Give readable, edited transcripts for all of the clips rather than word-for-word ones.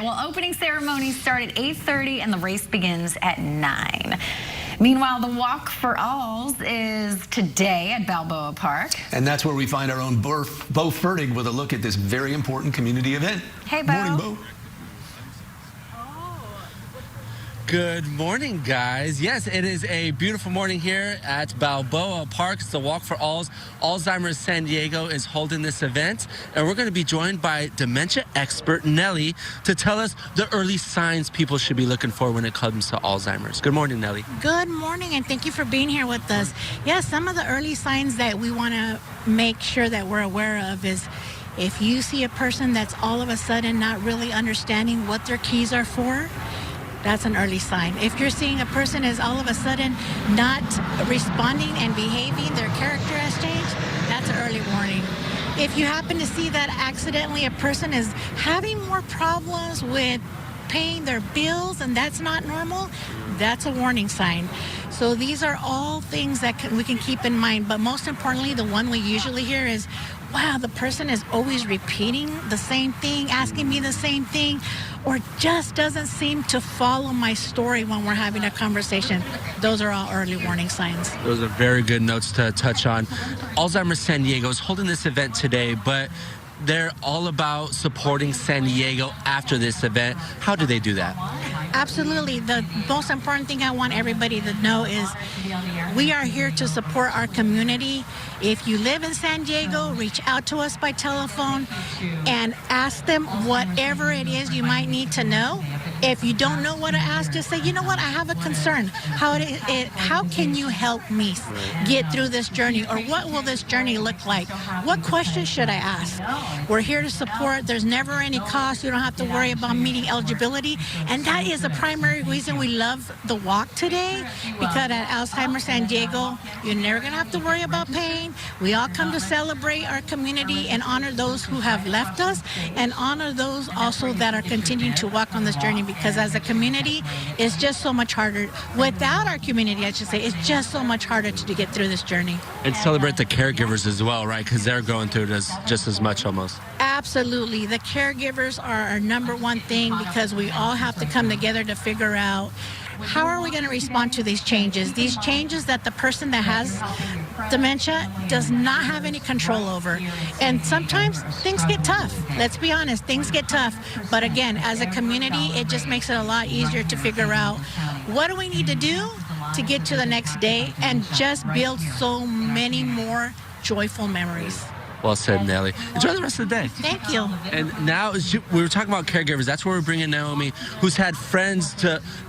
Well, opening ceremonies start at 8:30 and the race begins at 9. Meanwhile, the Walk4ALZ is today at Balboa Park. And that's where we find our own Bo Fertig with a look at this very important community event. Hey, Bo. Morning, Bo. Good morning, guys. Yes, it is a beautiful morning here at Balboa Park. It's the Walk4ALZ. Alzheimer's San Diego is holding this event, and we're going to be joined by dementia expert Nellie to tell us the early signs people should be looking for when it comes to Alzheimer's. Good morning, Nellie. Good morning, and thank you for being here with us. Yes, some of the early signs that we want to make sure that we're aware of is if you see a person that's all of a sudden not really understanding what their keys are for, that's an early sign. If you're seeing a person is all of a sudden not responding and behaving, their character has changed, that's an early warning. If you happen to see that accidentally a person is having more problems with paying their bills and that's not normal, that's a warning sign. So these are all things that we can keep in mind. But most importantly, the one we usually hear is, wow, the person is always repeating the same thing, asking me the same thing, or just doesn't seem to follow my story when we're having a conversation. Those are all early warning signs. Those are very good notes to touch on. Alzheimer's San Diego is holding this event today, but they're all about supporting San Diego after this event. How do they do that? Absolutely. The most important thing I want everybody to know is we are here to support our community. If you live in San Diego, reach out to us by telephone and ask them whatever it is you might need to know. If you don't know what to ask, just say, you know what, I have a concern. How can you help me get through this journey? Or what will this journey look like? What questions should I ask? We're here to support. There's never any cost. You don't have to worry about meeting eligibility. And that is the primary reason we love the walk today, because at Alzheimer San Diego, you're never going to have to worry about paying. We all come to celebrate our community and honor those who have left us and honor those also that are continuing to walk on this journey, because as a community, it's just so much harder. Without our community, I should say, it's just so much harder to get through this journey. And celebrate the caregivers as well, right? Because they're going through it just as much almost. Absolutely. The caregivers are our number one thing, because we all have to come together to figure out how are we going to respond to these changes that the person that has dementia does not have any control over. And sometimes things get tough. Let's be honest, things get tough. But again, as a community, it just makes it a lot easier to figure out what do we need to do to get to the next day and just build so many more joyful memories. Well said, Nellie. Enjoy the rest of the day. Thank you. And now, we were talking about caregivers. That's where we're bringing Naomi, who's had friends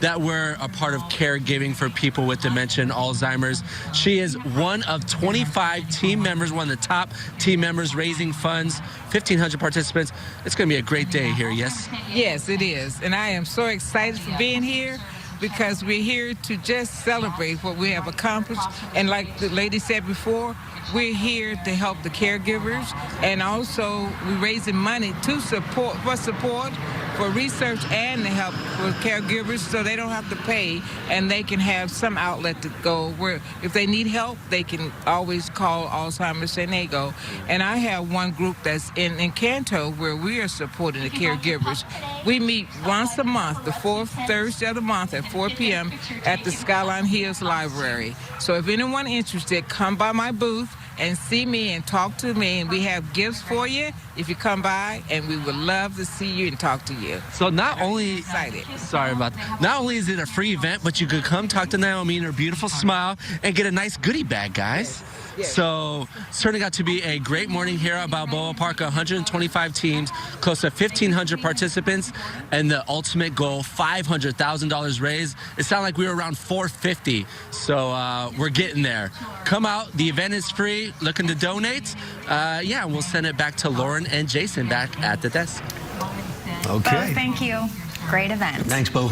that were a part of caregiving for people with dementia and Alzheimer's. She is one of 25 team members, one of the top team members, raising funds, 1,500 participants. It's going to be a great day here, yes? Yes, it is. And I am so excited for being here, because we're here to just celebrate what we have accomplished. And like the lady said before, we're here to help the caregivers, and also we're raising money to support for research and to help with caregivers, so they don't have to pay and they can have some outlet to go where if they need help, they can always call Alzheimer's San Diego. And I have one group that's in Canto where we are supporting the caregivers. We meet once a month, the fourth Thursday of the month at 4 p.m. at the Skyline Hills Library. So if anyone interested, come by my booth and see me and talk to me, and we have gifts for you if you come by, and we would love to see you and talk to you. So not only excited. Sorry about that. Not only is it a free event, but you could come talk to Naomi and her beautiful smile and get a nice goodie bag, guys. Yes. So certainly got to be a great morning here at Balboa Park. 125 teams, close to 1,500 participants, and the ultimate goal, $500,000 raised. It sounded like we were around 450, so we're getting there. Come out. The event is free. Looking to donate? Yeah, we'll send it back to Lauren and Jason back at the desk. Okay. Bo, thank you. Great event. Thanks, Bo.